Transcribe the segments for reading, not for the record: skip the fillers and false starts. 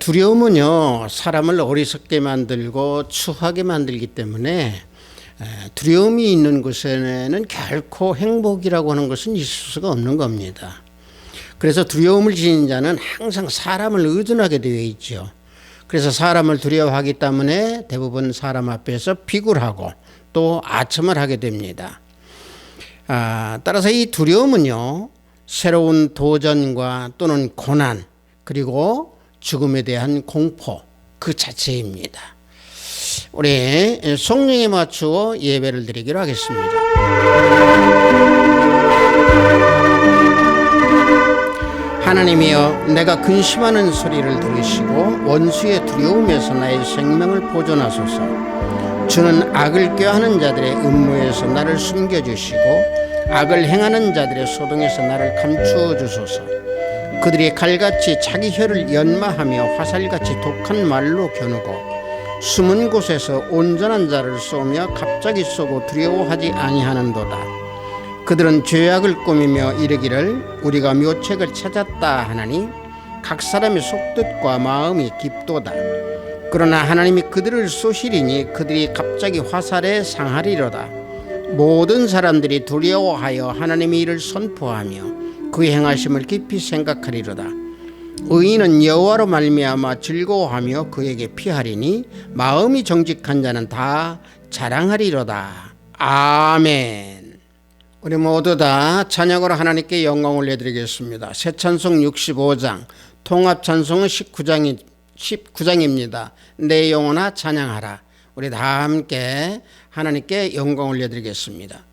두려움은요, 사람을 어리석게 만들고 추하게 만들기 때문에 두려움이 있는 곳에는 결코 행복이라고 하는 것은 있을 수가 없는 겁니다. 그래서 두려움을 지닌 자는 항상 사람을 의존하게 되어 있죠. 그래서 사람을 두려워하기 때문에 대부분 사람 앞에서 비굴하고 또 아첨을 하게 됩니다. 따라서 이 두려움은요, 새로운 도전과 또는 고난 그리고 죽음에 대한 공포 그 자체입니다. 우리 성령에 맞추어 예배를 드리기로 하겠습니다. 하나님이여, 내가 근심하는 소리를 들으시고 원수의 두려움에서 나의 생명을 보존하소서. 주는 악을 꾀하는 자들의 음모에서 나를 숨겨주시고 악을 행하는 자들의 소동에서 나를 감추어 주소서. 그들이 칼같이 자기 혀를 연마하며 화살같이 독한 말로 겨누고 숨은 곳에서 온전한 자를 쏘며 갑자기 쏘고 두려워하지 아니하는도다. 그들은 죄악을 꾸미며 이르기를 우리가 묘책을 찾았다 하나니 각 사람의 속뜻과 마음이 깊도다. 그러나 하나님이 그들을 쏘시리니 그들이 갑자기 화살에 상하리로다. 모든 사람들이 두려워하여 하나님의 일을 선포하며 그 행하심을 깊이 생각하리로다. 의인은 여호와로 말미암아 즐거워하며 그에게 피하리니 마음이 정직한 자는 다 자랑하리로다. 아멘. 우리 모두 다 찬양으로 하나님께 영광을 올려드리겠습니다. 새 찬송 65장, 통합 찬송은 19장입니다. 내 영혼아 찬양하라. 우리 다 함께 하나님께 영광을 올려드리겠습니다.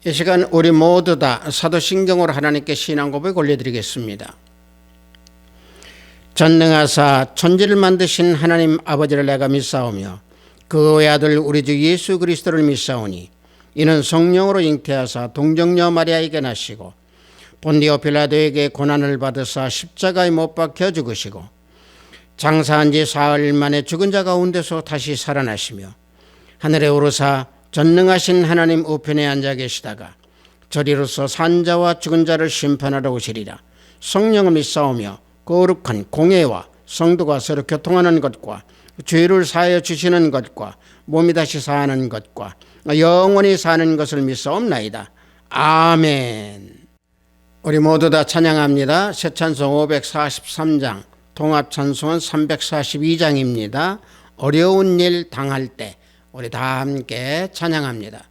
이 시간 우리 모두 다 사도신경으로 하나님께 신앙 고백 올려드리겠습니다. 전능하사 천지를 만드신 하나님 아버지를 내가 믿사오며 그 외아들 우리 주 예수 그리스도를 믿사오니 이는 성령으로 잉태하사 동정녀 마리아에게 나시고 본디오 빌라도에게 고난을 받으사 십자가에 못 박혀 죽으시고 장사한 지 사흘 만에 죽은 자 가운데서 다시 살아나시며 하늘에 오르사 전능하신 하나님 우편에 앉아 계시다가 저리로서 산자와 죽은 자를 심판하러 오시리라. 성령을 믿사오며 거룩한 공회와 성도가 서로 교통하는 것과 죄를 사하여 주시는 것과 몸이 다시 사는 것과 영원히 사는 것을 믿사옵나이다. 아멘. 우리 모두 다 찬양합니다. 새 찬송 543장, 통합 찬송은 342장입니다. 어려운 일 당할 때 우리 다 함께 찬양합니다.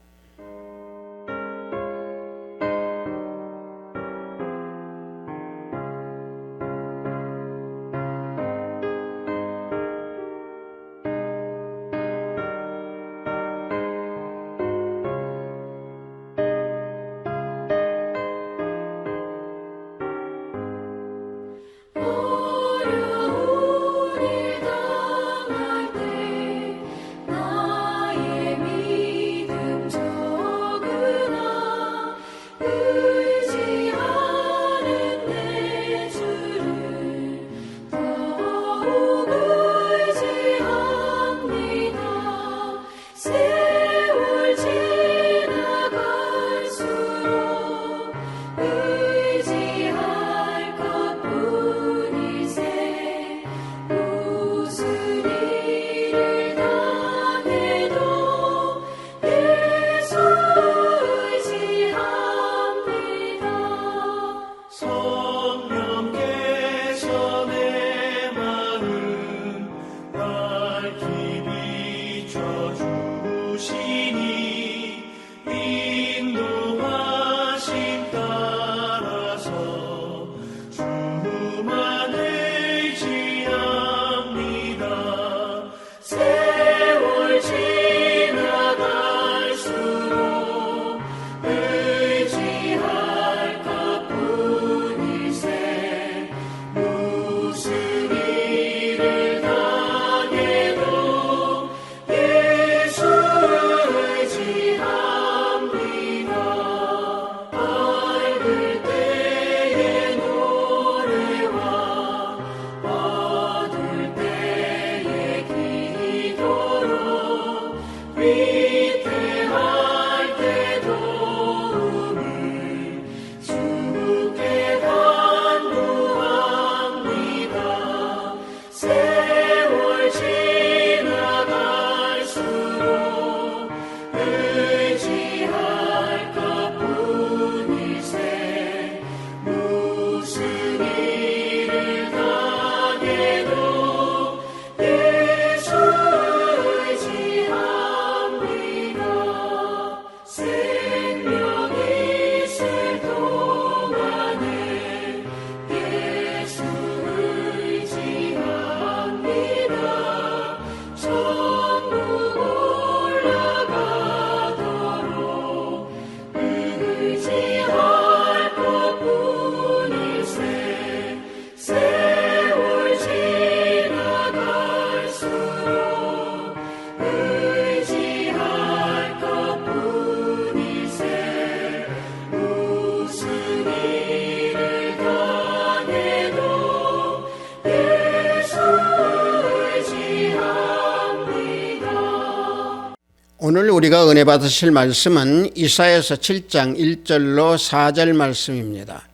오늘 우리가 은혜 받으실 말씀은 이사야서 7장 1절로 4절 말씀입니다.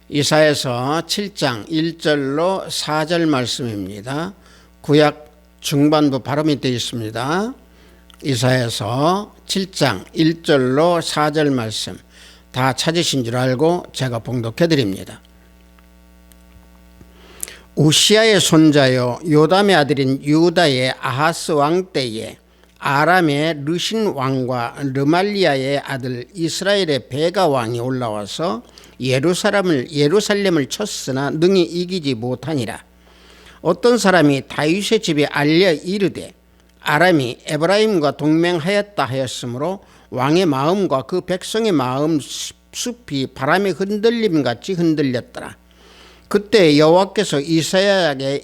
이사야서 7장 1절로 4절 말씀입니다. 구약 중반부 바로 밑에 있습니다. 이사야서 7장 1절로 4절 말씀 다 찾으신 줄 알고 제가 봉독해 드립니다. 우시아의 손자요 요담의 아들인 유다의 아하스 왕 때에 아람의 르신 왕과 르말리아의 아들 이스라엘의 베가 왕이 올라와서 예루살렘을 쳤으나 능히 이기지 못하니라. 어떤 사람이 다윗의 집에 알려 이르되 아람이 에브라임과 동맹하였다 하였으므로 왕의 마음과 그 백성의 마음 숲이 바람의 흔들림같이 흔들렸더라. 그때 여호와께서 이사야에게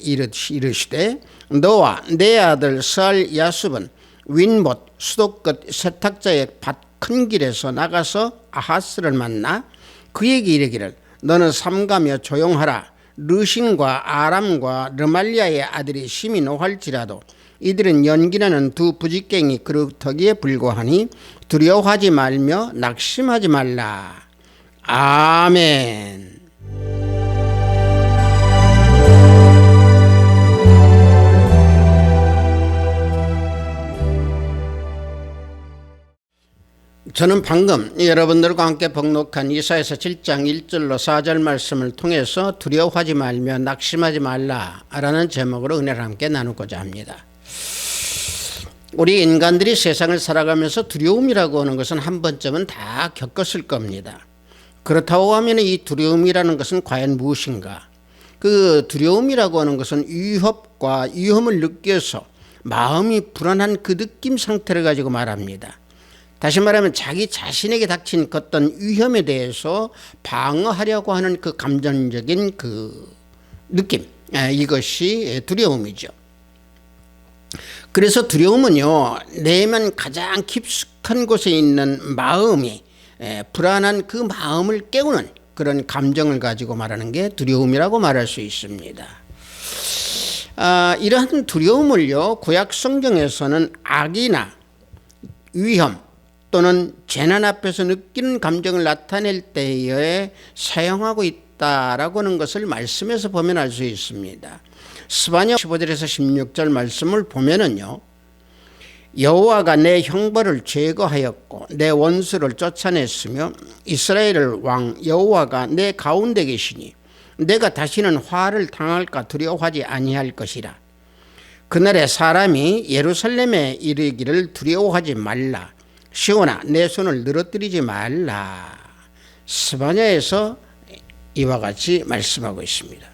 이르시되 너와 내 아들 스알 야숲은 윈못 수도 끝 세탁자의 밭 큰 길에서 나가서 아하스를 만나 그에게 이르기를 너는 삼가며 조용하라. 르신과 아람과 르말리아의 아들이 심히 노할지라도 이들은 연기나는 두 부직갱이 그릇터기에 불과하니 두려워하지 말며 낙심하지 말라. 아멘. 저는 방금 여러분들과 함께 봉독한 이사야서 7장 1절로 4절 말씀을 통해서 두려워하지 말며 낙심하지 말라라는 제목으로 은혜를 함께 나누고자 합니다. 우리 인간들이 세상을 살아가면서 두려움이라고 하는 것은 한 번쯤은 다 겪었을 겁니다. 그렇다고 하면 이 두려움이라는 것은 과연 무엇인가? 그 두려움이라고 하는 것은 위험을 느껴서 마음이 불안한 그 느낌 상태를 가지고 말합니다. 다시 말하면 자기 자신에게 닥친 어떤 위험에 대해서 방어하려고 하는 그 감정적인 그 느낌, 이것이 두려움이죠. 그래서 두려움은요, 내면 가장 깊숙한 곳에 있는 마음이 불안한 그 마음을 깨우는 그런 감정을 가지고 말하는 게 두려움이라고 말할 수 있습니다. 이러한 두려움을요, 구약 성경에서는 악이나 위험 또는 재난 앞에서 느끼는 감정을 나타낼 때에 사용하고 있다라고 하는 것을 말씀에서 보면 알 수 있습니다. 스바냐 15절에서 16절 말씀을 보면은요, 여호와가 내 형벌을 제거하였고 내 원수를 쫓아냈으며 이스라엘의 왕 여호와가 내 가운데 계시니 내가 다시는 화를 당할까 두려워하지 아니할 것이라. 그날에 사람이 예루살렘에 이르기를 두려워하지 말라. 시온아 내 손을 늘어뜨리지 말라. 스바냐에서 이와 같이 말씀하고 있습니다.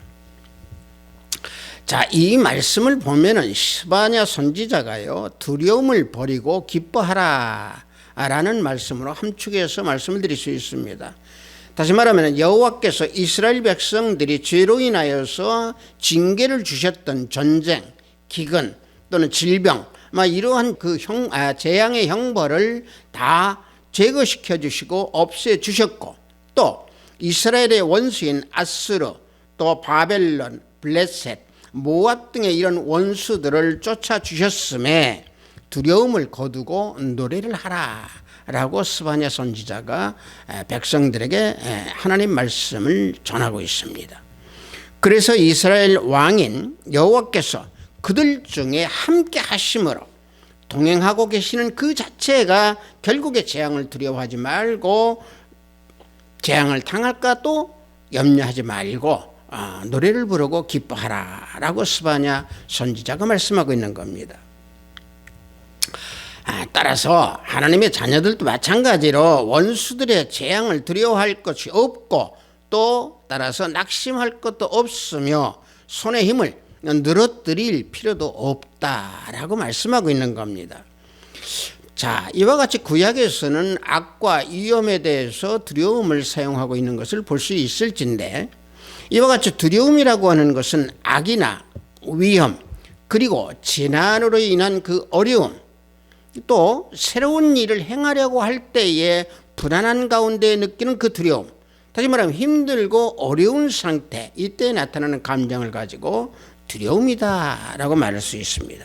자, 이 말씀을 보면은 스바냐 선지자가요, 두려움을 버리고 기뻐하라 라는 말씀으로 함축해서 말씀을 드릴 수 있습니다. 다시 말하면 여호와께서 이스라엘 백성들이 죄로 인하여서 징계를 주셨던 전쟁, 기근 또는 질병, 이러한 그 재앙의 형벌을 다 제거시켜 주시고 없애 주셨고, 또 이스라엘의 원수인 아스르, 또 바벨론, 블레셋, 모압 등의 이런 원수들을 쫓아 주셨음에 두려움을 거두고 노래를 하라 라고 스바냐 선지자가 백성들에게 하나님 말씀을 전하고 있습니다. 그래서 이스라엘 왕인 여호와께서 그들 중에 함께 하심으로 동행하고 계시는 그 자체가 결국에 재앙을 두려워하지 말고 재앙을 당할까 또 염려하지 말고 노래를 부르고 기뻐하라 라고 스바냐 선지자가 말씀하고 있는 겁니다. 따라서 하나님의 자녀들도 마찬가지로 원수들의 재앙을 두려워할 것이 없고 또 따라서 낙심할 것도 없으며 손의 힘을 늘어뜨릴 필요도 없다라고 말씀하고 있는 겁니다. 자, 이와 같이 구약에서는 악과 위험에 대해서 두려움을 사용하고 있는 것을 볼 수 있을진데, 이와 같이 두려움이라고 하는 것은 악이나 위험 그리고 재난으로 인한 그 어려움, 또 새로운 일을 행하려고 할 때에 불안한 가운데 느끼는 그 두려움, 다시 말하면 힘들고 어려운 상태, 이때 나타나는 감정을 가지고 두려움이다 라고 말할 수 있습니다.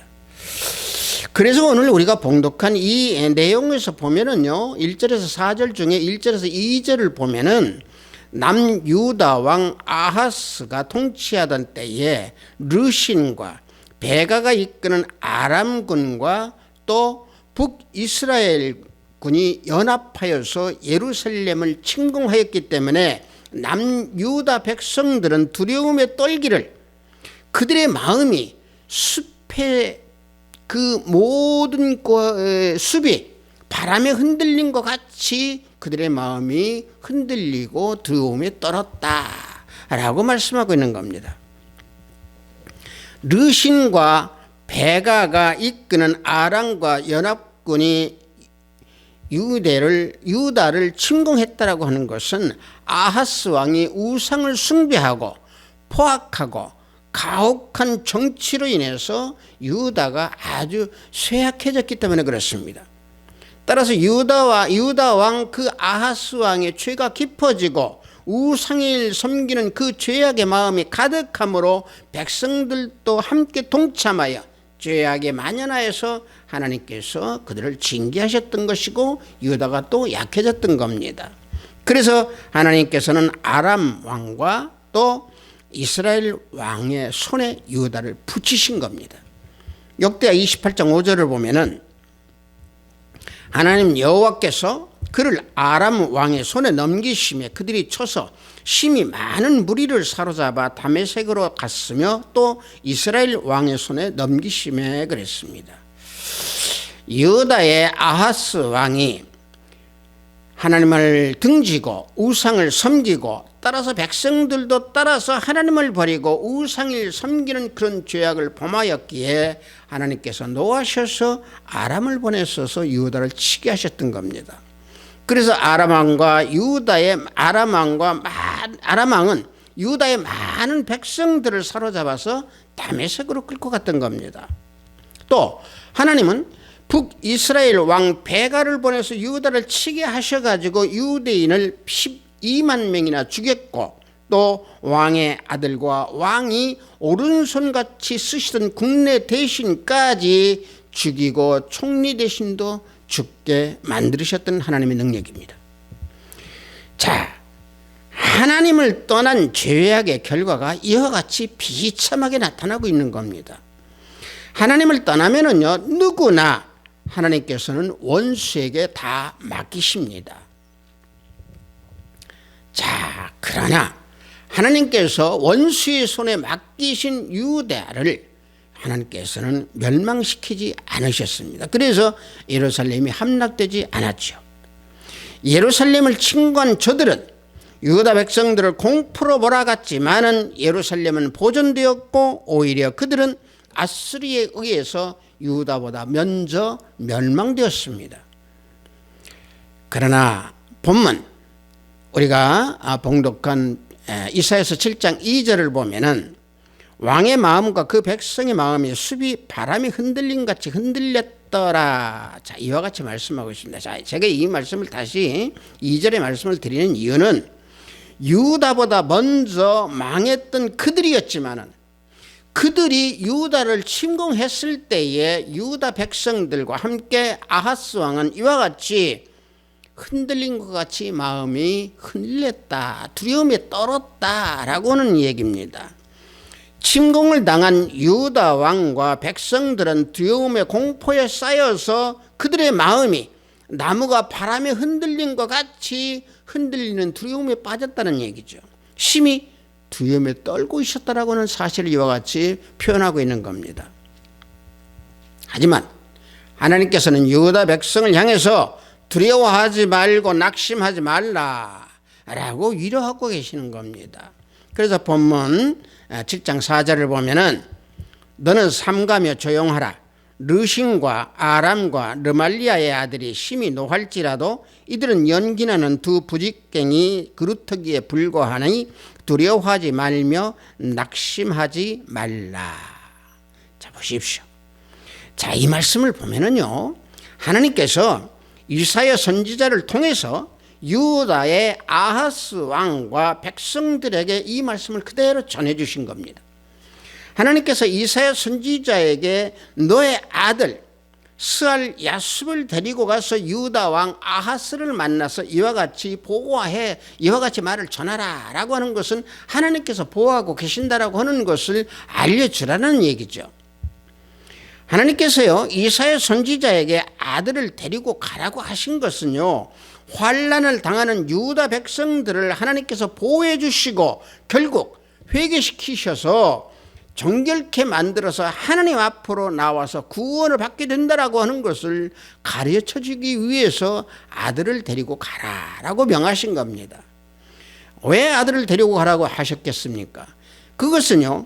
그래서 오늘 우리가 봉독한 이 내용에서 보면은요, 1절에서 4절 중에 1절에서 2절을 보면은 남유다 왕 아하스가 통치하던 때에 르신과 베가가 이끄는 아람군과 또 북이스라엘 군이 연합하여서 예루살렘을 침공하였기 때문에 남유다 백성들은 두려움에 떨기를, 그들의 마음이 숲의 그 모든 숲이 바람에 흔들린 것 같이 그들의 마음이 흔들리고 두려움에 떨었다라고 말씀하고 있는 겁니다. 르신과 베가가 이끄는 아람과 연합군이 유다를 침공했다라고 하는 것은 아하스 왕이 우상을 숭배하고 포악하고 가혹한 정치로 인해서 유다가 아주 쇠약해졌기 때문에 그렇습니다. 따라서 유다 왕 그 아하스 왕의 죄가 깊어지고 우상을 섬기는 그 죄악의 마음이 가득함으로 백성들도 함께 동참하여 죄악에 만연하여서 하나님께서 그들을 징계하셨던 것이고 유다가 또 약해졌던 겁니다. 그래서 하나님께서는 아람 왕과 또 이스라엘 왕의 손에 유다를 붙이신 겁니다. 역대하 28장 5절을 보면은 하나님 여호와께서 그를 아람 왕의 손에 넘기시며 그들이 쳐서 심히 많은 무리를 사로잡아 다메섹으로 갔으며 또 이스라엘 왕의 손에 넘기시며 그랬습니다. 유다의 아하스 왕이 하나님을 등지고 우상을 섬기고 따라서 백성들도 따라서 하나님을 버리고 우상을 섬기는 그런 죄악을 범하였기에 하나님께서 노하셔서 아람을 보내셔서 유다를 치게 하셨던 겁니다. 그래서 아람 왕은 유다의 많은 백성들을 사로잡아서 다메섹으로 끌고 갔던 겁니다. 또 하나님은 북이스라엘 왕 베가를 보내서 유다를 치게 하셔가지고 유대인을 12만 명이나 죽였고 또 왕의 아들과 왕이 오른손같이 쓰시던 국내 대신까지 죽이고 총리 대신도 죽게 만드셨던 하나님의 능력입니다. 자, 하나님을 떠난 죄악의 결과가 이와 같이 비참하게 나타나고 있는 겁니다. 하나님을 떠나면은요, 누구나 하나님께서는 원수에게 다 맡기십니다. 자, 그러나 하나님께서 원수의 손에 맡기신 유다를 하나님께서는 멸망시키지 않으셨습니다. 그래서 예루살렘이 함락되지 않았죠. 예루살렘을 침공한 저들은 유다 백성들을 공포로 몰아갔지만은 예루살렘은 보존되었고 오히려 그들은 아수리에 의해서 유다보다 먼저 멸망되었습니다. 그러나 본문 우리가 봉독한 이사야서 7장 2절을 보면은 왕의 마음과 그 백성의 마음이 숲이 바람이 흔들림 같이 흔들렸더라. 자, 이와 같이 말씀하고 있습니다. 자, 제가 이 말씀을 다시 2절의 말씀을 드리는 이유는 유다보다 먼저 망했던 그들이었지만은 그들이 유다를 침공했을 때에 유다 백성들과 함께 아하스 왕은 이와 같이 흔들린 것 같이 마음이 흔들렸다, 두려움에 떨었다라고 하는 얘기입니다. 침공을 당한 유다 왕과 백성들은 두려움의 공포에 쌓여서 그들의 마음이 나무가 바람에 흔들린 것 같이 흔들리는 두려움에 빠졌다는 얘기죠. 심히 두려움에 떨고 있었다라고 하는 사실을 이와 같이 표현하고 있는 겁니다. 하지만 하나님께서는 유다 백성을 향해서 두려워하지 말고 낙심하지 말라라고 위로하고 계시는 겁니다. 그래서 본문 7장 4절을 보면은 너는 삼가며 조용하라. 르신과 아람과 르말리아의 아들이 심히 노할지라도 이들은 연기나는 두 부직갱이 그루터기에 불과하니 두려워하지 말며 낙심하지 말라. 자, 보십시오. 자, 이 말씀을 보면은요, 하나님께서 이사야 선지자를 통해서 유다의 아하스 왕과 백성들에게 이 말씀을 그대로 전해주신 겁니다. 하나님께서 이사야 선지자에게 너의 아들 스알 야숲을 데리고 가서 유다 왕 아하스를 만나서 이와 같이 보고해, 이와 같이 말을 전하라 라고 하는 것은 하나님께서 보호하고 계신다라고 하는 것을 알려주라는 얘기죠. 하나님께서요, 이사야 선지자에게 아들을 데리고 가라고 하신 것은요, 환난을 당하는 유다 백성들을 하나님께서 보호해 주시고 결국 회개시키셔서 정결케 만들어서 하나님 앞으로 나와서 구원을 받게 된다라고 하는 것을 가르쳐 주기 위해서 아들을 데리고 가라라고 명하신 겁니다. 왜 아들을 데리고 가라고 하셨겠습니까? 그것은요,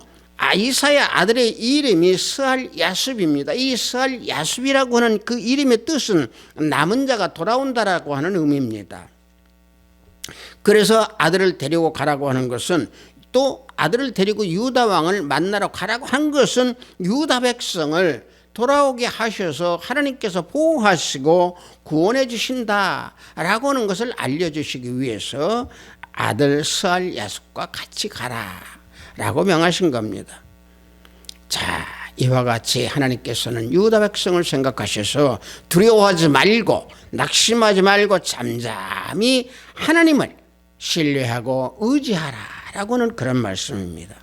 이사야 아들의 이름이 스알 야숲입니다. 이 스알 야숲이라고 하는 그 이름의 뜻은 남은 자가 돌아온다라고 하는 의미입니다. 그래서 아들을 데리고 가라고 하는 것은, 또 아들을 데리고 유다 왕을 만나러 가라고 한 것은 유다 백성을 돌아오게 하셔서 하나님께서 보호하시고 구원해 주신다라고 하는 것을 알려주시기 위해서 아들 스알 야숲과 같이 가라 라고 명하신 겁니다. 자, 이와 같이 하나님께서는 유다 백성을 생각하셔서 두려워하지 말고 낙심하지 말고 잠잠히 하나님을 신뢰하고 의지하라라고는 그런 말씀입니다.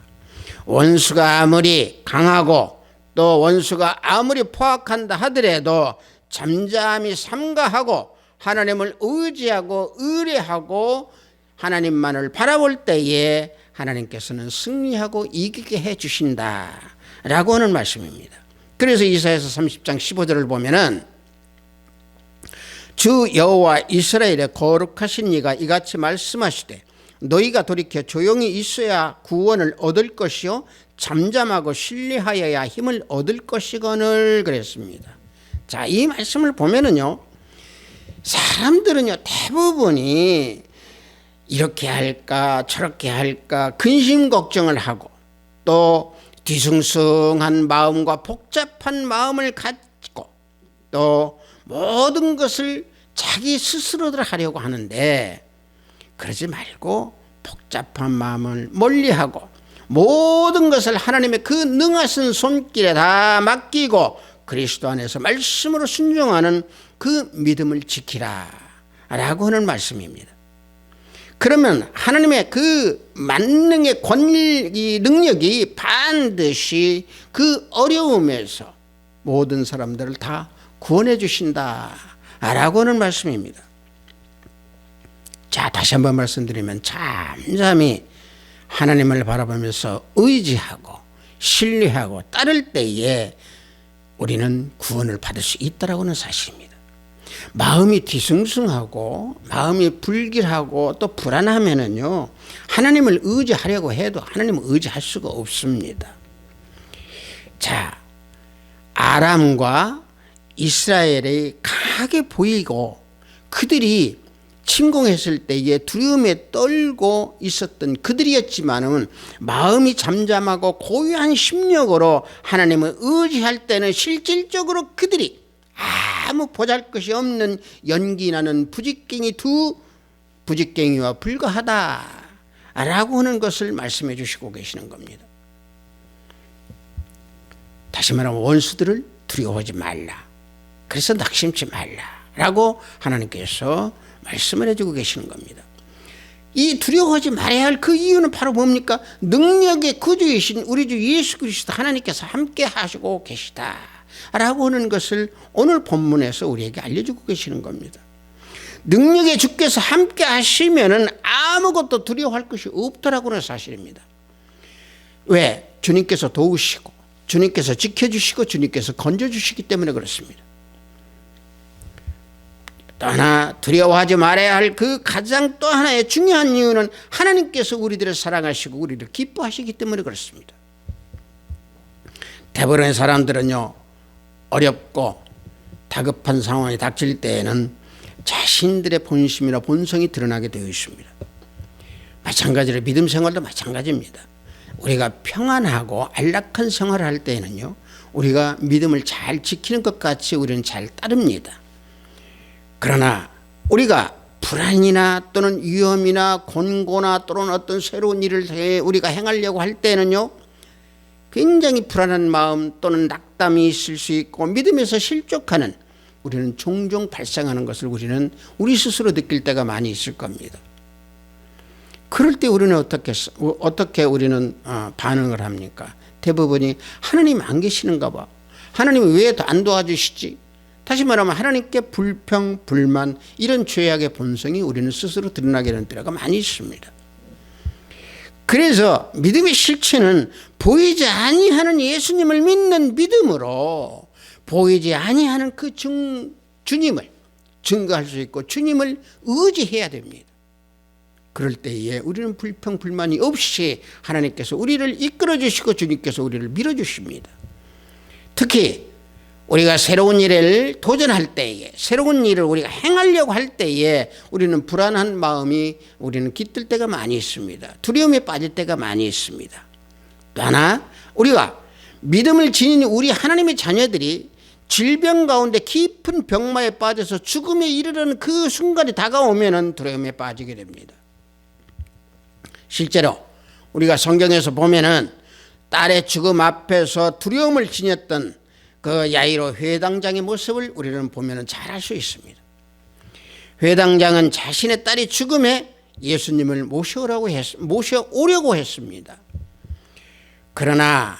원수가 아무리 강하고 또 원수가 아무리 포악한다 하더라도 잠잠히 삼가하고 하나님을 의지하고 의뢰하고 하나님만을 바라볼 때에 하나님께서는 승리하고 이기게 해 주신다라고 하는 말씀입니다. 그래서 이사야서 30장 15절을 보면은 주 여호와 이스라엘의 거룩하신 이가 이같이 말씀하시되 너희가 돌이켜 조용히 있어야 구원을 얻을 것이요 잠잠하고 신뢰하여야 힘을 얻을 것이거늘 그랬습니다. 자, 이 말씀을 보면은요, 사람들은요 대부분이 이렇게 할까 저렇게 할까 근심 걱정을 하고 또 뒤숭숭한 마음과 복잡한 마음을 가지고 또 모든 것을 자기 스스로들 하려고 하는데, 그러지 말고 복잡한 마음을 멀리하고 모든 것을 하나님의 그 능하신 손길에 다 맡기고 그리스도 안에서 말씀으로 순종하는 그 믿음을 지키라 라고 하는 말씀입니다. 그러면 하나님의 그 만능의 권위 능력이 반드시 그 어려움에서 모든 사람들을 다 구원해 주신다 라고 하는 말씀입니다. 자, 다시 한번 말씀드리면 잠잠히 하나님을 바라보면서 의지하고 신뢰하고 따를 때에 우리는 구원을 받을 수 있다라고 하는 사실입니다. 마음이 뒤숭숭하고 마음이 불길하고 또 불안하면은요, 하나님을 의지하려고 해도 하나님을 의지할 수가 없습니다. 자, 아람과 이스라엘이 강하게 보이고 그들이 침공했을 때에 두려움에 떨고 있었던 그들이었지만은 마음이 잠잠하고 고요한 심령으로 하나님을 의지할 때는 실질적으로 그들이 아무 보잘것이 없는 연기 나는 두 부직갱이와 불과하다라고 하는 것을 말씀해 주시고 계시는 겁니다. 다시 말하면 원수들을 두려워하지 말라, 그래서 낙심치 말라라고 하나님께서 말씀을 해주고 계시는 겁니다. 이 두려워하지 말아야 할 그 이유는 바로 뭡니까? 능력의 구주이신 우리 주 예수 그리스도 하나님께서 함께 하시고 계시다 라고 하는 것을 오늘 본문에서 우리에게 알려주고 계시는 겁니다. 능력의 주께서 함께 하시면은 아무것도 두려워할 것이 없더라고 하는 사실입니다. 왜? 주님께서 도우시고 주님께서 지켜주시고 주님께서 건져주시기 때문에 그렇습니다. 또 하나 두려워하지 말아야 할 그 가장 또 하나의 중요한 이유는 하나님께서 우리들을 사랑하시고 우리를 기뻐하시기 때문에 그렇습니다. 대부분의 사람들은요, 어렵고 다급한 상황이 닥칠 때에는 자신들의 본심이나 본성이 드러나게 되어 있습니다. 마찬가지로 믿음 생활도 마찬가지입니다. 우리가 평안하고 안락한 생활을 할 때에는요, 우리가 믿음을 잘 지키는 것 같이 우리는 잘 따릅니다. 그러나 우리가 불안이나 또는 위험이나 곤고나 또는 어떤 새로운 일을 우리가 행하려고 할 때는요, 굉장히 불안한 마음 또는 낙담이 있을 수 있고 믿음에서 실족하는 우리는 종종 발생하는 것을 우리는 우리 스스로 느낄 때가 많이 있을 겁니다. 그럴 때 우리는 어떻게 우리는 반응을 합니까? 대부분이 하나님 안 계시는가 봐, 하나님이 왜 안 도와주시지? 다시 말하면 하나님께 불평, 불만, 이런 죄악의 본성이 우리는 스스로 드러나게 되는 때가 많이 있습니다. 그래서 믿음의 실체는 보이지 아니하는 예수님을 믿는 믿음으로 보이지 아니하는 그 주님을 증거할 수 있고 주님을 의지해야 됩니다. 그럴 때에 우리는 불평, 불만이 없이 하나님께서 우리를 이끌어 주시고 주님께서 우리를 밀어주십니다. 특히 우리가 새로운 일을 도전할 때에, 새로운 일을 우리가 행하려고 할 때에 우리는 불안한 마음이 우리는 깃들 때가 많이 있습니다. 두려움에 빠질 때가 많이 있습니다. 또 하나, 우리가 믿음을 지닌 우리 하나님의 자녀들이 질병 가운데 깊은 병마에 빠져서 죽음에 이르는 그 순간이 다가오면은 두려움에 빠지게 됩니다. 실제로 우리가 성경에서 보면은 딸의 죽음 앞에서 두려움을 지녔던 그 야이로 회당장의 모습을 우리는 보면 잘 알 수 있습니다. 회당장은 자신의 딸이 죽음에 예수님을 모셔오려고 했습니다. 그러나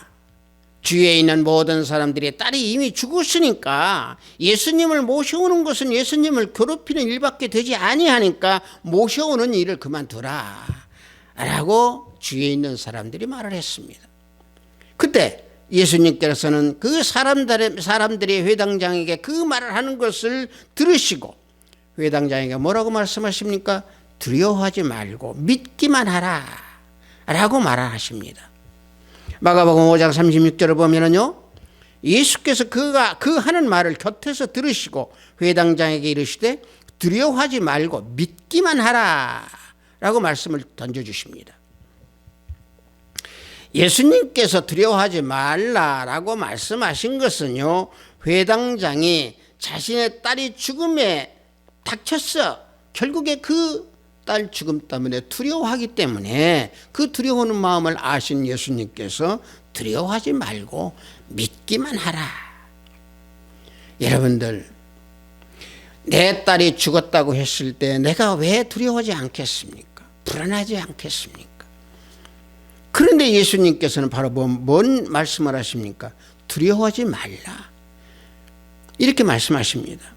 주위에 있는 모든 사람들이 딸이 이미 죽었으니까 예수님을 모셔오는 것은 예수님을 괴롭히는 일밖에 되지 아니하니까 모셔오는 일을 그만두라 라고 주위에 있는 사람들이 말을 했습니다. 그때 예수님께서는 그 사람들이 회당장에게 그 말을 하는 것을 들으시고 회당장에게 뭐라고 말씀하십니까? 두려워하지 말고 믿기만 하라 라고 말하십니다. 마가복음 5장 36절을 보면은요, 예수께서 그 하는 말을 곁에서 들으시고 회당장에게 이르시되 두려워하지 말고 믿기만 하라 라고 말씀을 던져주십니다. 예수님께서 두려워하지 말라라고 말씀하신 것은요, 회당장이 자신의 딸이 죽음에 닥쳤어. 결국에 그 딸 죽음 때문에 두려워하기 때문에 그 두려워하는 마음을 아신 예수님께서 두려워하지 말고 믿기만 하라. 여러분들, 내 딸이 죽었다고 했을 때 내가 왜 두려워하지 않겠습니까? 불안하지 않겠습니까? 그런데 예수님께서는 바로 뭔 말씀을 하십니까? 두려워하지 말라. 이렇게 말씀하십니다.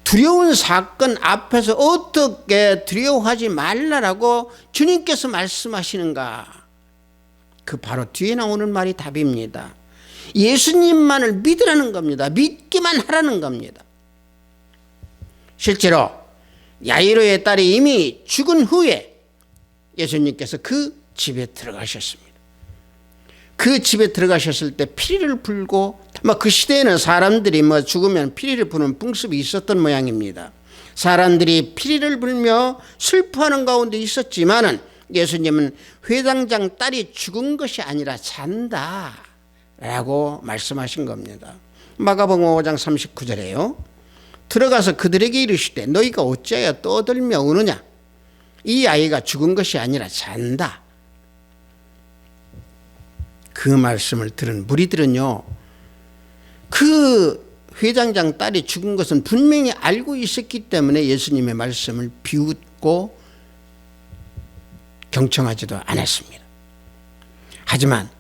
두려운 사건 앞에서 어떻게 두려워하지 말라라고 주님께서 말씀하시는가? 그 바로 뒤에 나오는 말이 답입니다. 예수님만을 믿으라는 겁니다. 믿기만 하라는 겁니다. 실제로 야이로의 딸이 이미 죽은 후에 예수님께서 그 집에 들어가셨습니다. 그 집에 들어가셨을 때 피리를 불고, 그 시대에는 사람들이 죽으면 피리를 부는 풍습이 있었던 모양입니다. 사람들이 피리를 불며 슬퍼하는 가운데 있었지만은 예수님은 회당장 딸이 죽은 것이 아니라 잔다 라고 말씀하신 겁니다. 마가복음 5장 39절에요. 들어가서 그들에게 이르시되 너희가 어찌하여 떠들며 우느냐? 이 아이가 죽은 것이 아니라 잔다. 그 말씀을 들은 무리들은요, 그 회당장 딸이 죽은 것은 분명히 알고 있었기 때문에 예수님의 말씀을 비웃고 경청하지도 않았습니다. 하지만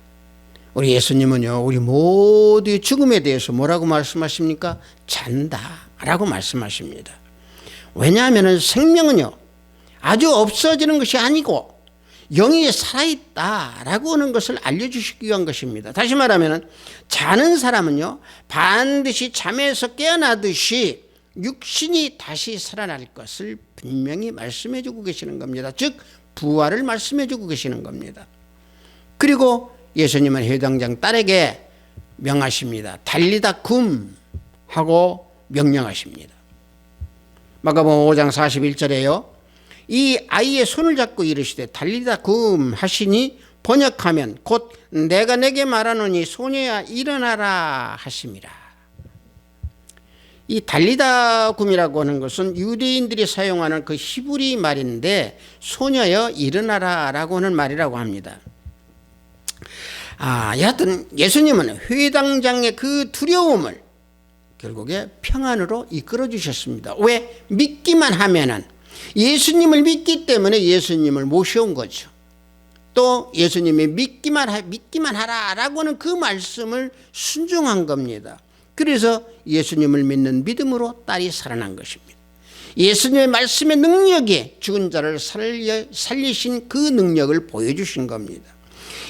우리 예수님은요, 우리 모두의 죽음에 대해서 뭐라고 말씀하십니까? 잔다라고 말씀하십니다. 왜냐하면 생명은요, 아주 없어지는 것이 아니고 영이 살아있다라고 하는 것을 알려주시기 위한 것입니다. 다시 말하면 자는 사람은요, 반드시 잠에서 깨어나듯이 육신이 다시 살아날 것을 분명히 말씀해 주고 계시는 겁니다. 즉 부활을 말씀해 주고 계시는 겁니다. 그리고 예수님은 회당장 딸에게 명하십니다. 달리다 굼 하고 명령하십니다. 마가복음 5장 41절에요. 이 아이의 손을 잡고 이르시되 달리다 굼 하시니 번역하면 곧 내가 내게 말하노니 소녀야 일어나라 하심이라. 이 달리다 굼이라고 하는 것은 유대인들이 사용하는 그 히브리 말인데 소녀여 일어나라 라고 하는 말이라고 합니다. 여하튼 예수님은 회당장의 그 두려움을 결국에 평안으로 이끌어 주셨습니다. 왜? 믿기만 하면은, 예수님을 믿기 때문에 예수님을 모셔온 거죠. 또 예수님이 믿기만 하라라고 하는 그 말씀을 순종한 겁니다. 그래서 예수님을 믿는 믿음으로 딸이 살아난 것입니다. 예수님의 말씀의 능력이 죽은 자를 살리신 그 능력을 보여주신 겁니다.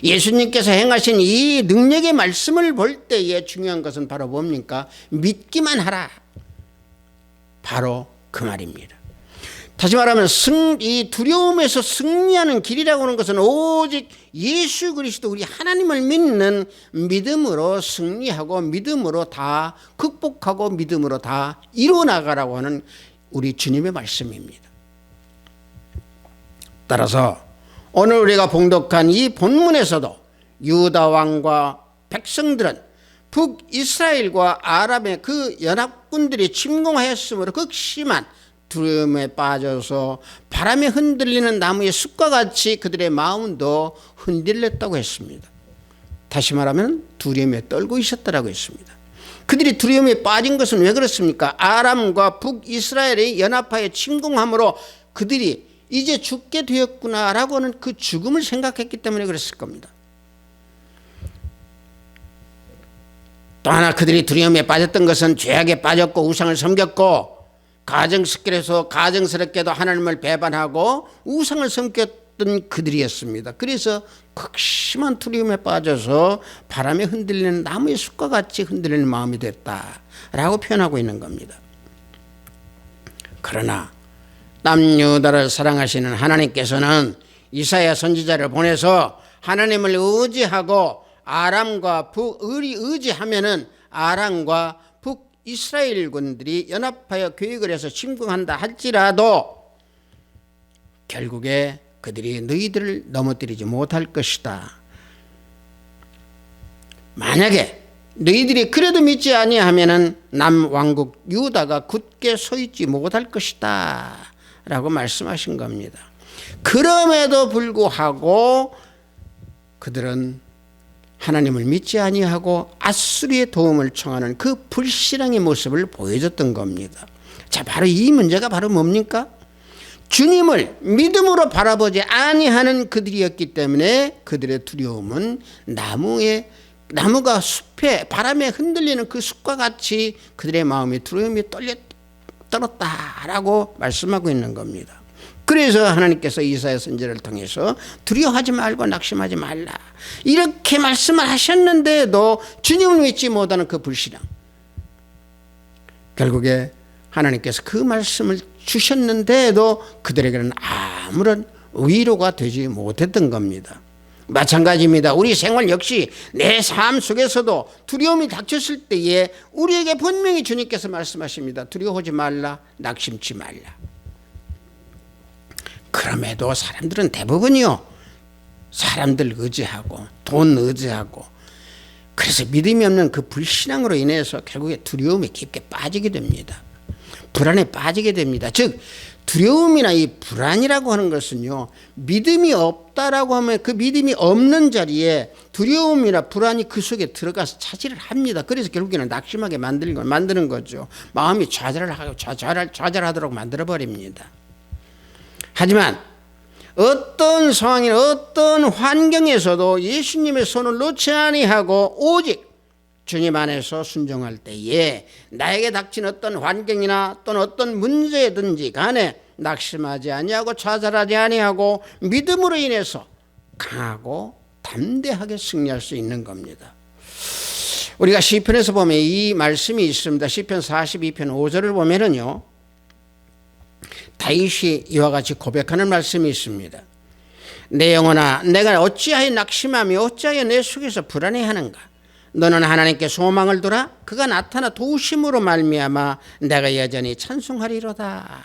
예수님께서 행하신 이 능력의 말씀을 볼 때에 중요한 것은 바로 뭡니까? 믿기만 하라. 바로 그 말입니다. 다시 말하면 이 두려움에서 승리하는 길이라고 하는 것은 오직 예수 그리스도 우리 하나님을 믿는 믿음으로 승리하고 믿음으로 다 극복하고 믿음으로 다 이루어나가라고 하는 우리 주님의 말씀입니다. 따라서 오늘 우리가 봉독한 이 본문에서도 유다 왕과 백성들은 북이스라엘과 아람의 그 연합군들이 침공하였으므로 극심한 두려움에 빠져서 바람에 흔들리는 나무의 숲과 같이 그들의 마음도 흔들렸다고 했습니다. 다시 말하면 두려움에 떨고 있었다라고 했습니다. 그들이 두려움에 빠진 것은 왜 그렇습니까? 아람과 북이스라엘의 연합하여 침공함으로 그들이 이제 죽게 되었구나라고 하는 그 죽음을 생각했기 때문에 그랬을 겁니다. 또 하나 그들이 두려움에 빠졌던 것은 죄악에 빠졌고 우상을 섬겼고 가정스럽게도 하나님을 배반하고 우상을 섬겼던 그들이었습니다. 그래서 극심한 두려움에 빠져서 바람에 흔들리는 나무의 숲과 같이 흔들리는 마음이 됐다라고 표현하고 있는 겁니다. 그러나 남유다를 사랑하시는 하나님께서는 이사야 선지자를 보내서 하나님을 의지하고 아람과 북을 의지하면은 아람과 북이스라엘군들이 연합하여 계획을 해서 침공한다 할지라도 결국에 그들이 너희들을 넘어뜨리지 못할 것이다. 만약에 너희들이 그래도 믿지 아니하면은 남왕국 유다가 굳게 서 있지 못할 것이다 라고 말씀하신 겁니다. 그럼에도 불구하고 그들은 하나님을 믿지 아니하고 아수르의 도움을 청하는 그 불신앙의 모습을 보여줬던 겁니다. 자, 바로 이 문제가 바로 뭡니까? 주님을 믿음으로 바라보지 아니하는 그들이었기 때문에 그들의 두려움은 나무가 숲에 바람에 흔들리는 그 숲과 같이 그들의 마음이 두려움이 떨었다라고 말씀하고 있는 겁니다. 그래서 하나님께서 이사야 선지자를 통해서 두려워하지 말고 낙심하지 말라 이렇게 말씀을 하셨는데도 주님을 믿지 못하는 그 불신앙, 결국에 하나님께서 그 말씀을 주셨는데도 그들에게는 아무런 위로가 되지 못했던 겁니다. 마찬가지입니다. 우리 생활 역시 내 삶 속에서도 두려움이 닥쳤을 때에 우리에게 분명히 주님께서 말씀하십니다. 두려워하지 말라, 낙심치 말라. 그럼에도 사람들은 대부분이요, 사람들 의지하고 돈 의지하고 그래서 믿음이 없는 그 불신앙으로 인해서 결국에 두려움에 깊게 빠지게 됩니다. 불안에 빠지게 됩니다. 즉 두려움이나 이 불안이라고 하는 것은요, 믿음이 없다라고 하면 그 믿음이 없는 자리에 두려움이나 불안이 그 속에 들어가서 차지를 합니다. 그래서 결국에는 낙심하게 만드는 거죠. 마음이 좌절하도록 만들어버립니다. 하지만 어떤 상황이나 어떤 환경에서도 예수님의 손을 놓지 아니하고 오직 주님 안에서 순종할 때에 나에게 닥친 어떤 환경이나 또는 어떤 문제든지 간에 낙심하지 아니하고 좌절하지 아니하고 믿음으로 인해서 강하고 담대하게 승리할 수 있는 겁니다. 우리가 시편에서 보면 이 말씀이 있습니다. 시편 42편 5절을 보면은요, 다윗이 이와 같이 고백하는 말씀이 있습니다. 내 영혼아, 내가 어찌하여 낙심하며 어찌하여 내 속에서 불안해하는가? 너는 하나님께 소망을 두라. 그가 나타나 도우심으로 말미암아 내가 여전히 찬송하리로다.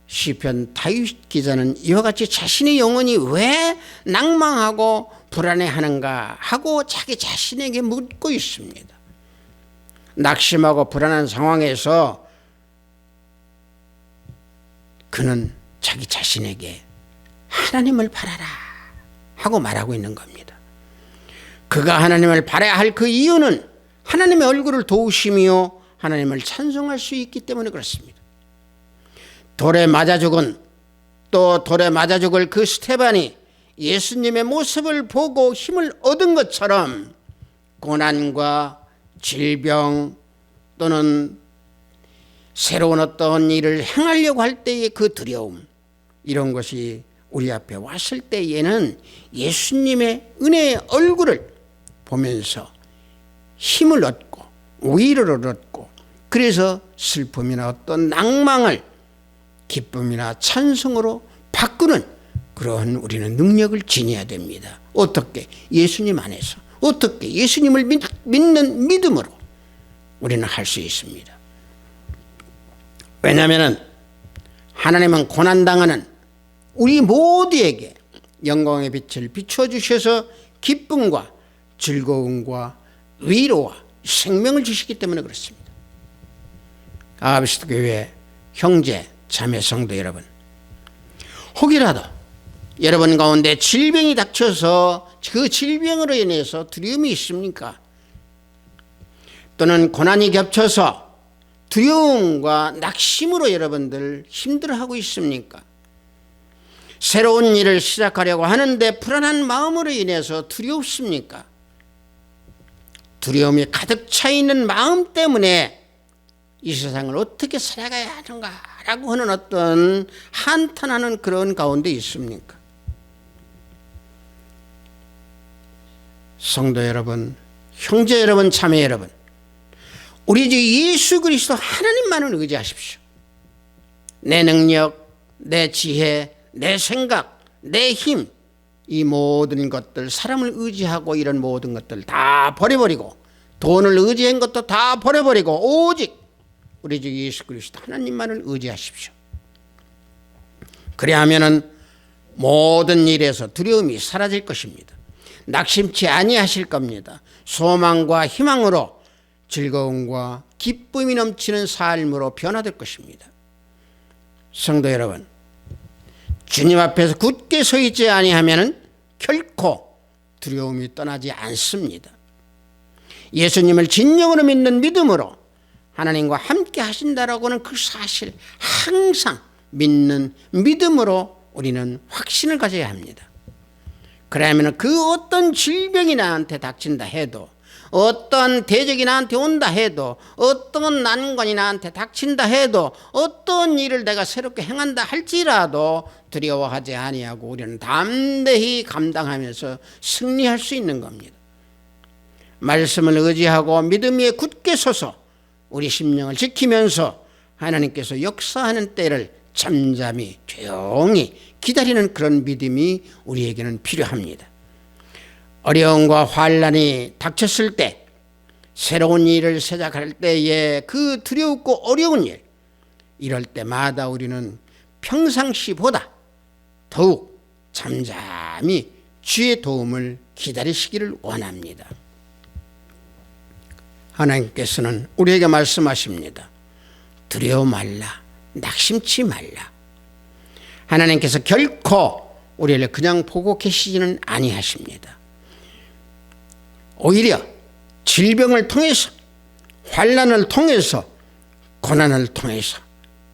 시편 다윗 기자는 이와 같이 자신의 영혼이 왜 낭망하고 불안해하는가 하고 자기 자신에게 묻고 있습니다. 낙심하고 불안한 상황에서 그는 자기 자신에게 하나님을 바라라 하고 말하고 있는 겁니다. 그가 하나님을 바라야 할 그 이유는 하나님의 얼굴을 도우시며 하나님을 찬송할 수 있기 때문에 그렇습니다. 돌에 맞아 죽을 그 스테반이 예수님의 모습을 보고 힘을 얻은 것처럼 고난과 질병 또는 새로운 어떤 일을 행하려고 할 때의 그 두려움, 이런 것이 우리 앞에 왔을 때에는 예수님의 은혜의 얼굴을 보면서 힘을 얻고 위로를 얻고, 그래서 슬픔이나 어떤 낭망을 기쁨이나 찬송으로 바꾸는 그러한 우리는 능력을 지녀야 됩니다. 어떻게? 예수님 안에서. 어떻게? 예수님을 믿는 믿음으로 우리는 할 수 있습니다. 왜냐하면 하나님은 고난당하는 우리 모두에게 영광의 빛을 비춰주셔서 기쁨과 즐거움과 위로와 생명을 주시기 때문에 그렇습니다. 아비스도 교회 형제 자매 성도 여러분, 혹이라도 여러분 가운데 질병이 닥쳐서 그 질병으로 인해서 두려움이 있습니까? 또는 고난이 겹쳐서 두려움과 낙심으로 여러분들 힘들어하고 있습니까? 새로운 일을 시작하려고 하는데 불안한 마음으로 인해서 두렵습니까? 두려움이 가득 차 있는 마음 때문에 이 세상을 어떻게 살아가야 하는가라고 하는 어떤 한탄하는 그런 가운데 있습니까? 성도 여러분, 형제 여러분, 자매 여러분, 우리 주 예수 그리스도 하나님만을 의지하십시오. 내 능력, 내 지혜, 내 생각, 내 힘, 이 모든 것들, 사람을 의지하고 이런 모든 것들 다 버려버리고, 돈을 의지한 것도 다 버려버리고, 오직 우리 주 예수 그리스도 하나님만을 의지하십시오. 그래 하면은 모든 일에서 두려움이 사라질 것입니다. 낙심치 아니하실 겁니다. 소망과 희망으로 즐거움과 기쁨이 넘치는 삶으로 변화될 것입니다. 성도 여러분, 주님 앞에서 굳게 서 있지 아니하면은 결코 두려움이 떠나지 않습니다. 예수님을 진정으로 믿는 믿음으로 하나님과 함께 하신다라고 하는 그 사실, 항상 믿는 믿음으로 우리는 확신을 가져야 합니다. 그러면 그 어떤 질병이 나한테 닥친다 해도, 어떤 대적이 나한테 온다 해도, 어떤 난관이 나한테 닥친다 해도, 어떤 일을 내가 새롭게 행한다 할지라도 두려워하지 아니하고 우리는 담대히 감당하면서 승리할 수 있는 겁니다. 말씀을 의지하고 믿음 위에 굳게 서서 우리 심령을 지키면서 하나님께서 역사하는 때를 잠잠히 조용히 기다리는 그런 믿음이 우리에게는 필요합니다. 어려움과 환난이 닥쳤을 때, 새로운 일을 시작할 때에 그 두렵고 어려운 일, 이럴 때마다 우리는 평상시보다 더욱 잠잠히 주의 도움을 기다리시기를 원합니다. 하나님께서는 우리에게 말씀하십니다. 두려워 말라, 낙심치 말라. 하나님께서 결코 우리를 그냥 보고 계시지는 아니하십니다. 오히려 질병을 통해서, 환난을 통해서, 고난을 통해서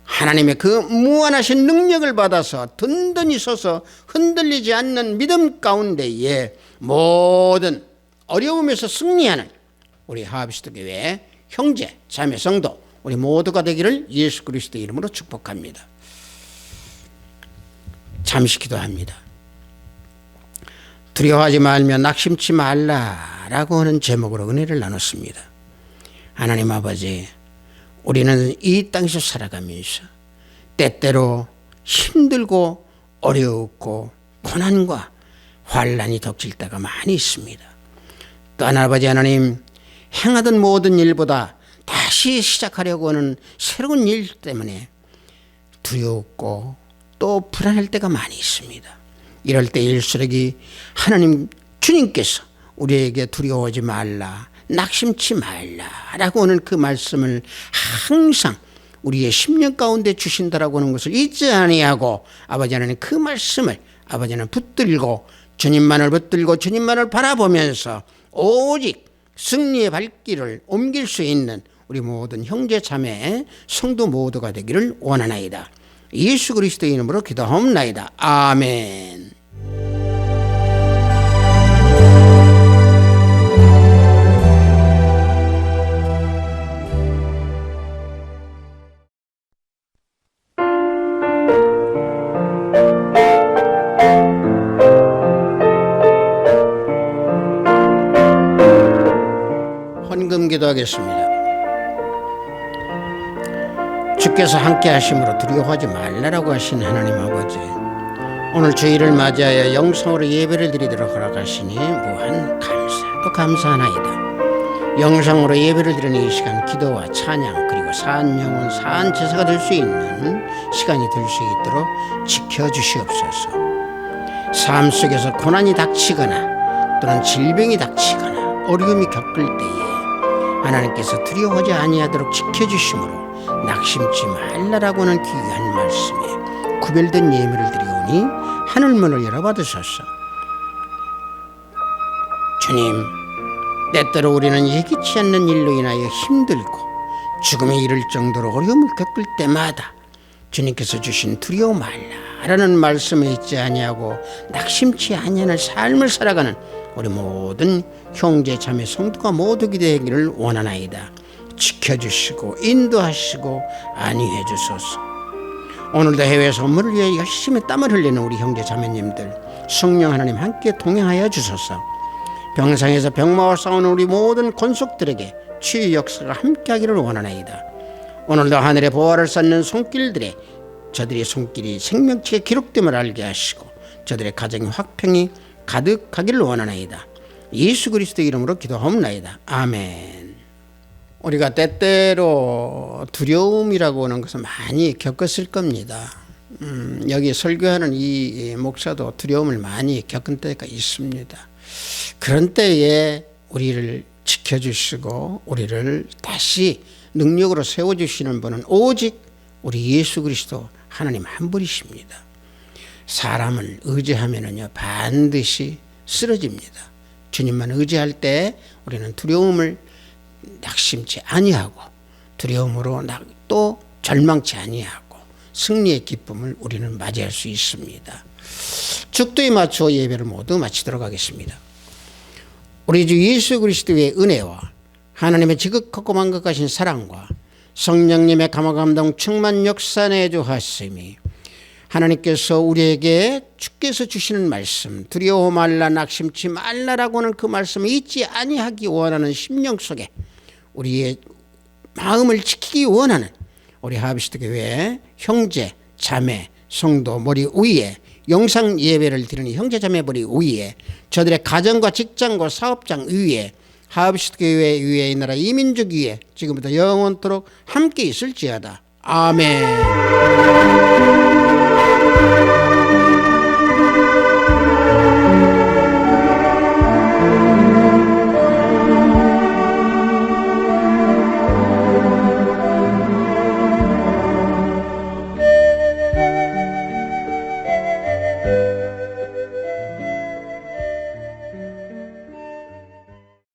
하나님의 그 무한하신 능력을 받아서 든든히 서서 흔들리지 않는 믿음 가운데에 모든 어려움에서 승리하는 우리 하합시도교회 형제, 자매, 성도 우리 모두가 되기를 예수 그리스도 이름으로 축복합니다. 잠시 기도합니다. 두려워하지 말며 낙심치 말라라고 하는 제목으로 은혜를 나눴습니다. 하나님 아버지, 우리는 이 땅에서 살아가면서 때때로 힘들고 어렵고 고난과 환난이 덮칠 때가 많이 있습니다. 또한 아버지 하나님, 행하던 모든 일보다 다시 시작하려고 하는 새로운 일 때문에 두렵고 또 불안할 때가 많이 있습니다. 이럴 때일수록 하나님 주님께서 우리에게 두려워하지 말라, 낙심치 말라라고 하는 그 말씀을 항상 우리의 심령 가운데 주신다라고 하는 것을 잊지 아니하고 아버지 하나님 그 말씀을 아버지 하나님 붙들고 주님만을 붙들고 주님만을 바라보면서 오직 승리의 발길을 옮길 수 있는 우리 모든 형제 자매 성도 모두가 되기를 원하나이다. 예수 그리스도의 이름으로 기도하옵나이다. 아멘. 헌금 기도하겠습니다. 주께서 함께 하심으로 두려워하지 말라라고 하신 하나님 아버지, 오늘 주일을 맞이하여 영성으로 예배를 드리도록 허락하시니 무한 감사 또 감사하나이다. 영성으로 예배를 드리는 이 시간 기도와 찬양 그리고 사한 영혼 사한 제사가 될 수 있는 시간이 될 수 있도록 지켜주시옵소서. 삶 속에서 고난이 닥치거나 또는 질병이 닥치거나 어려움이 겪을 때에 하나님께서 두려워하지 아니하도록 지켜주심으로 낙심치 말라라고 하는 귀한 말씀에 구별된 예물을 드리오니 하늘문을 열어받으소서. 주님, 때때로 우리는 예기치 않는 일로 인하여 힘들고 죽음에 이를 정도로 어려움을 겪을 때마다 주님께서 주신 두려워 말라라는 말씀을 잊지 아니하고 낙심치 아니하는 삶을 살아가는 우리 모든 형제 자매 성도가 모두 되기를 원하나이다. 지켜주시고 인도하시고 안위해 주소서. 오늘도 해외 선물을 위해 열심히 땀을 흘리는 우리 형제 자매님들, 성령 하나님 함께 동행하여 주소서. 병상에서 병마와 싸우는 우리 모든 권속들에게 치유 역사가 함께하기를 원하나이다. 오늘도 하늘의 보화를 쌓는 손길들에 저들의 손길이 생명체에 기록됨을 알게 하시고 저들의 가정의 화평이 가득하기를 원하나이다. 예수 그리스도의 이름으로 기도하옵나이다. 아멘. 우리가 때때로 두려움이라고 하는 것을 많이 겪었을 겁니다. 여기 설교하는 이 목사도 두려움을 많이 겪은 때가 있습니다. 그런 때에 우리를 지켜주시고 우리를 다시 능력으로 세워주시는 분은 오직 우리 예수 그리스도 하나님 한 분이십니다. 사람을 의지하면은요 반드시 쓰러집니다. 주님만 의지할 때 우리는 두려움을 낙심치 아니하고 두려움으로 또 절망치 아니하고 승리의 기쁨을 우리는 맞이할 수 있습니다. 죽도에 맞추어 예배를 모두 마치도록 하겠습니다. 우리 주 예수 그리스도의 은혜와 하나님의 지극하고 만극하신 사랑과 성령님의 감화감동 충만 역사 내주하심이 하나님께서 우리에게 주께서 주시는 말씀 두려워 말라 낙심치 말라라고 하는 그 말씀을 잊지 아니하기 원하는 심령 속에 우리의 마음을 지키기 원하는 우리 하비스트 교회 형제 자매 성도 머리 위에 영상 예배를 드리는 형제 자매 머리 위에 저들의 가정과 직장과 사업장 위에 하비스트 교회 위에 이 나라 이민족 위에 지금부터 영원토록 함께 있을지어다. 아멘.